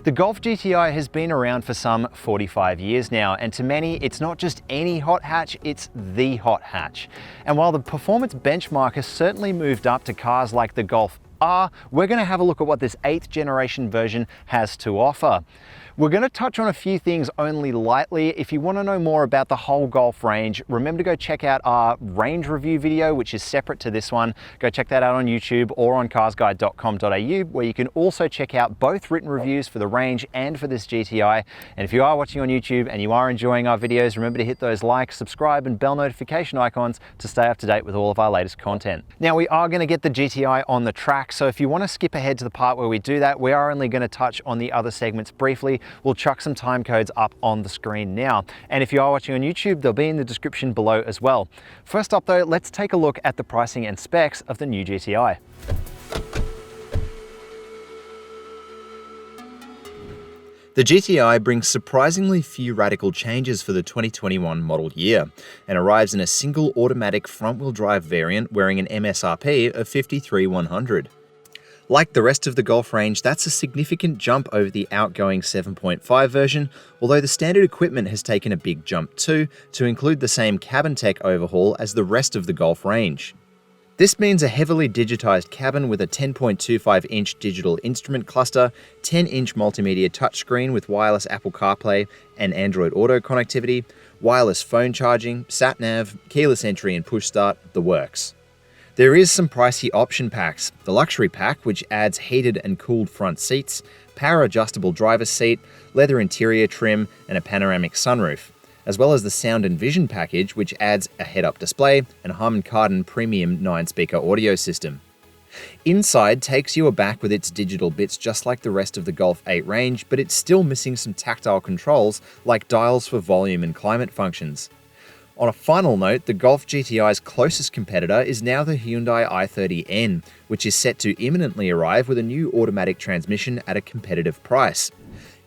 The Golf GTI has been around for some 45 years now, and to many, it's not just any hot hatch, it's the hot hatch. And while the performance benchmark has certainly moved up to cars like the Golf R, we're going to have a look at what this 8th generation version has to offer. We're going to touch on a few things only lightly. If you want to know more about the whole Golf range, remember to go check out our range review video, which is separate to this one. Go check that out on YouTube or on carsguide.com.au, where you can also check out both written reviews for the range and for this GTI. And if you are watching on YouTube and you are enjoying our videos, remember to hit those like, subscribe and bell notification icons to stay up to date with all of our latest content. Now, we are going to get the GTI on the track, so if you want to skip ahead to the part where we do that, we are only going to touch on the other segments briefly. We'll chuck some time codes up on the screen now. And if you are watching on YouTube, they'll be in the description below as well. First up though, let's take a look at the pricing and specs of the new GTI. The GTI brings surprisingly few radical changes for the 2021 model year and arrives in a single automatic front-wheel drive variant wearing an MSRP of $53,100. Like the rest of the Golf range, that's a significant jump over the outgoing 7.5 version, although the standard equipment has taken a big jump too, to include the same cabin tech overhaul as the rest of the Golf range. This means a heavily digitized cabin with a 10.25-inch digital instrument cluster, 10-inch multimedia touchscreen with wireless Apple CarPlay and Android Auto connectivity, wireless phone charging, sat-nav, keyless entry and push start, the works. There is some pricey option packs. The luxury pack, which adds heated and cooled front seats, power adjustable driver's seat, leather interior trim, and a panoramic sunroof, as well as the sound and vision package, which adds a head-up display and Harman Kardon premium 9-speaker audio system. Inside takes you aback with its digital bits just like the rest of the Golf 8 range, but it's still missing some tactile controls like dials for volume and climate functions. On a final note, the Golf GTI's closest competitor is now the Hyundai i30N, which is set to imminently arrive with a new automatic transmission at a competitive price.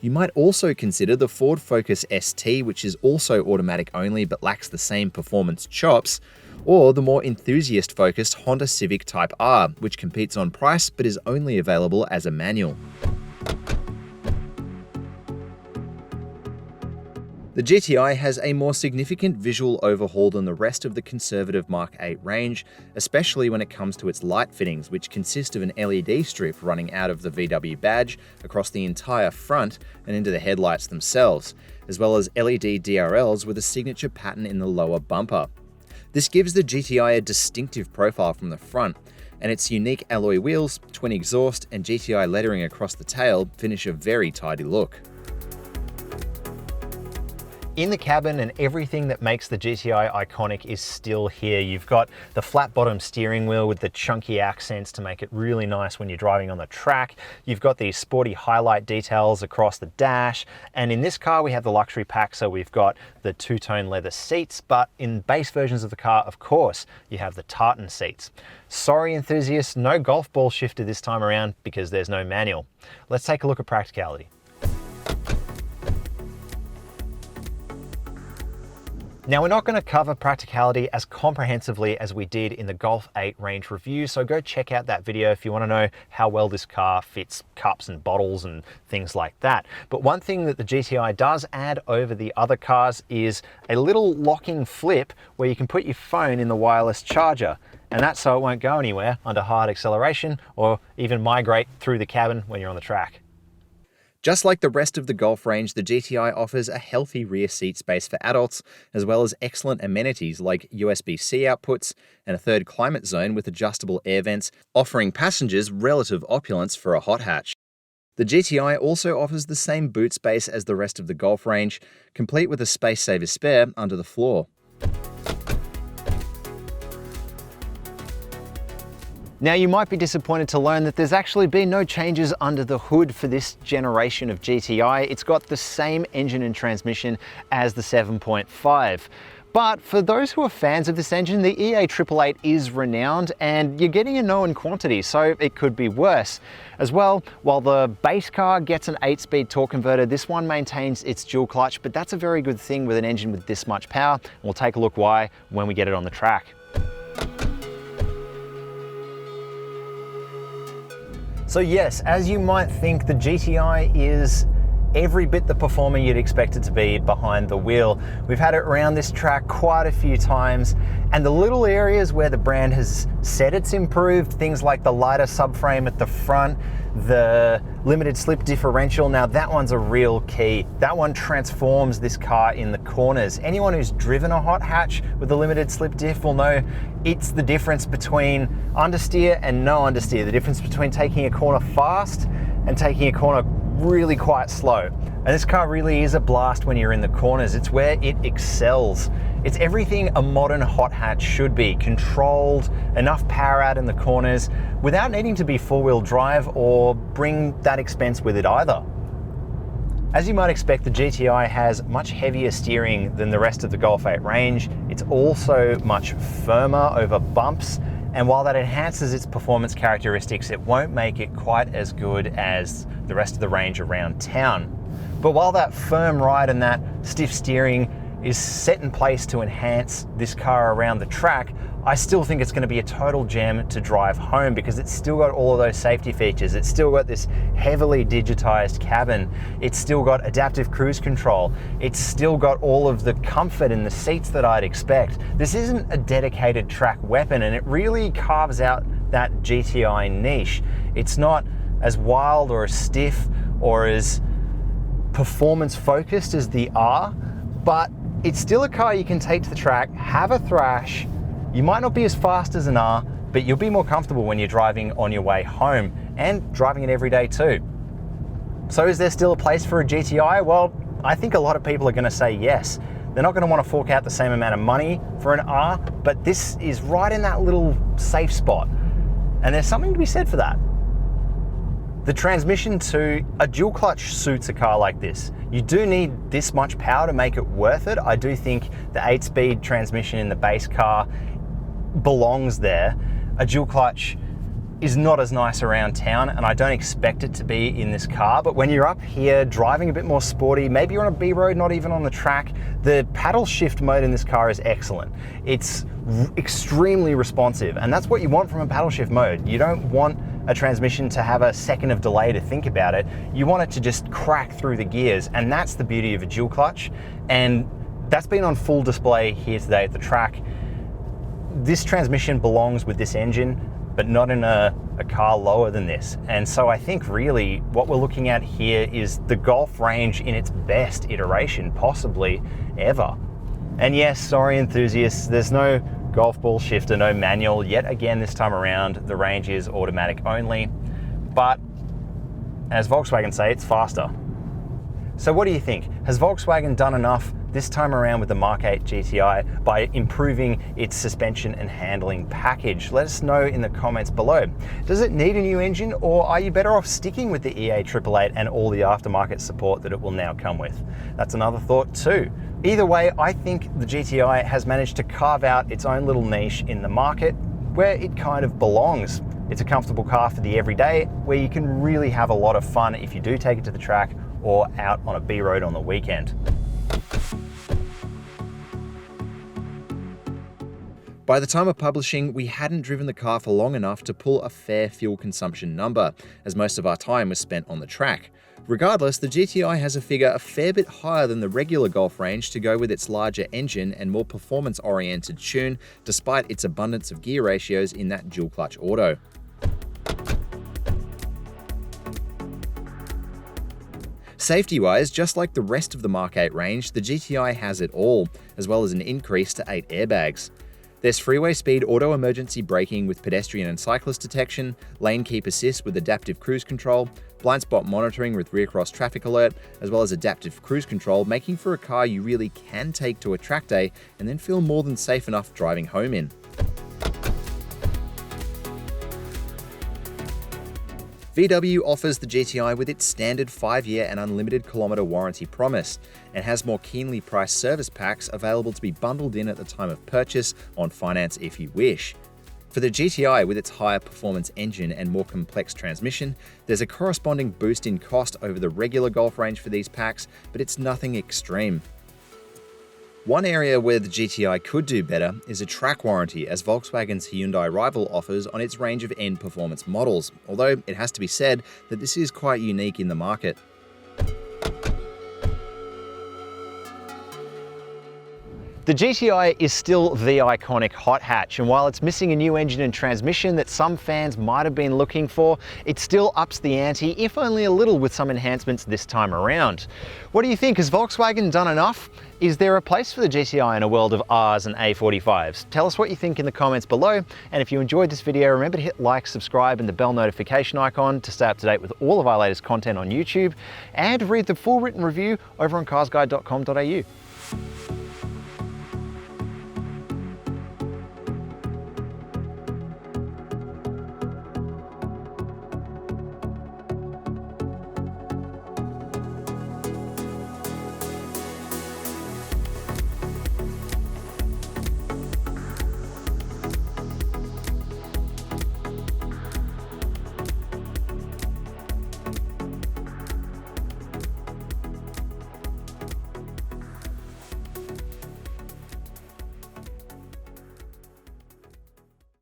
You might also consider the Ford Focus ST, which is also automatic only but lacks the same performance chops, or the more enthusiast-focused Honda Civic Type R, which competes on price but is only available as a manual. The GTI has a more significant visual overhaul than the rest of the conservative Mark 8 range, especially when it comes to its light fittings, which consist of an LED strip running out of the VW badge across the entire front and into the headlights themselves, as well as LED DRLs with a signature pattern in the lower bumper. This gives the GTI a distinctive profile from the front, and its unique alloy wheels, twin exhaust, and GTI lettering across the tail finish a very tidy look. In the cabin, and everything that makes the GTI iconic is still here. You've got the flat bottom steering wheel with the chunky accents to make it really nice when you're driving on the track. You've got these sporty highlight details across the dash. And in this car, we have the luxury pack, so we've got the two-tone leather seats, but in base versions of the car, of course, you have the tartan seats. Sorry, enthusiasts, no golf ball shifter this time around because there's no manual. Let's take a look at practicality. Now, we're not going to cover practicality as comprehensively as we did in the Golf 8 range review, so go check out that video if you want to know how well this car fits cups and bottles and things like that. But one thing that the GTI does add over the other cars is a little locking flip where you can put your phone in the wireless charger, and that's so it won't go anywhere under hard acceleration or even migrate through the cabin when you're on the track. Just like the rest of the Golf range, the GTI offers a healthy rear seat space for adults, as well as excellent amenities like USB-C outputs and a third climate zone with adjustable air vents, offering passengers relative opulence for a hot hatch. The GTI also offers the same boot space as the rest of the Golf range, complete with a space-saver spare under the floor. Now, you might be disappointed to learn that there's actually been no changes under the hood for this generation of GTI. It's got the same engine and transmission as the 7.5. But for those who are fans of this engine, the EA888 is renowned and you're getting a known quantity, so it could be worse. As well, while the base car gets an 8-speed torque converter, this one maintains its dual clutch, but that's a very good thing with an engine with this much power. We'll take a look why when we get it on the track. So yes, as you might think, the GTI is every bit the performer you'd expect it to be behind the wheel. We've had it around this track quite a few times, and the little areas where the brand has said it's improved, things like the lighter subframe at the front, the limited slip differential, now that one's a real key. That one transforms this car in the corners. Anyone who's driven a hot hatch with a limited slip diff will know it's the difference between understeer and no understeer, the difference between taking a corner fast and taking a corner really quite slow. And this car really is a blast when you're in the corners. It's where it excels. It's everything a modern hot hatch should be: controlled, enough power out in the corners, without needing to be four-wheel drive or bring that expense with it either. As you might expect, the GTI has much heavier steering than the rest of the Golf 8 range. It's also much firmer over bumps, and while that enhances its performance characteristics, it won't make it quite as good as the rest of the range around town. But while that firm ride and that stiff steering is set in place to enhance this car around the track, I still think it's going to be a total gem to drive home, because it's still got all of those safety features. It's still got this heavily digitized cabin. It's still got adaptive cruise control. It's still got all of the comfort in the seats that I'd expect. This isn't a dedicated track weapon, and it really carves out that GTI niche. It's not as wild or as stiff or as performance focused as the R, but it's still a car you can take to the track, have a thrash. You might not be as fast as an R, but you'll be more comfortable when you're driving on your way home, and driving it every day too. So is there still a place for a GTI? Well, I think a lot of people are going to say yes. They're not going to want to fork out the same amount of money for an R, but this is right in that little safe spot. And there's something to be said for that. The transmission too, a dual clutch suits a car like this. You do need this much power to make it worth it. I do think the 8-speed transmission in the base car belongs there. A dual clutch is not as nice around town, and I don't expect it to be in this car. But when you're up here driving a bit more sporty, maybe you're on a B road, not even on the track, the paddle shift mode in this car is excellent. It's extremely responsive, and that's what you want from a paddle shift mode. You don't want a transmission to have a second of delay to think about it. You want it to just crack through the gears, and that's the beauty of a dual clutch, and that's been on full display here today at the track. This transmission belongs with this engine, but not in a car lower than this. And so I think really what we're looking at here is the Golf range in its best iteration, possibly ever. And yes, sorry enthusiasts, there's no Golf ball shifter, no manual. Yet again this time around, the range is automatic only. But as Volkswagen say, it's faster. So what do you think? Has Volkswagen done enough this time around with the Mk8 GTI by improving its suspension and handling package? Let us know in the comments below. Does it need a new engine, or are you better off sticking with the EA888 and all the aftermarket support that it will now come with? That's another thought too. Either way, I think the GTI has managed to carve out its own little niche in the market where it kind of belongs. It's a comfortable car for the everyday, where you can really have a lot of fun if you do take it to the track or out on a B road on the weekend. By the time of publishing, we hadn't driven the car for long enough to pull a fair fuel consumption number, as most of our time was spent on the track. Regardless, the GTI has a figure a fair bit higher than the regular Golf range to go with its larger engine and more performance-oriented tune, despite its abundance of gear ratios in that dual-clutch auto. Safety-wise, just like the rest of the Mk8 range, the GTI has it all, as well as an increase to 8 airbags. There's freeway speed auto emergency braking with pedestrian and cyclist detection, lane keep assist with adaptive cruise control, blind spot monitoring with rear cross traffic alert, as well as adaptive cruise control, making for a car you really can take to a track day and then feel more than safe enough driving home in. VW offers the GTI with its standard 5-year and unlimited kilometre warranty promise, and has more keenly priced service packs available to be bundled in at the time of purchase on finance if you wish. For the GTI, with its higher performance engine and more complex transmission, there's a corresponding boost in cost over the regular Golf range for these packs, but it's nothing extreme. One area where the GTI could do better is a track warranty, as Volkswagen's Hyundai rival offers on its range of end performance models, although it has to be said that this is quite unique in the market. The GTI is still the iconic hot hatch, and while it's missing a new engine and transmission that some fans might have been looking for, it still ups the ante, if only a little, with some enhancements this time around. What do you think? Has Volkswagen done enough? Is there a place for the GTI in a world of Rs and A45s? Tell us what you think in the comments below, and if you enjoyed this video, remember to hit like, subscribe, and the bell notification icon to stay up to date with all of our latest content on YouTube, and read the full written review over on carsguide.com.au.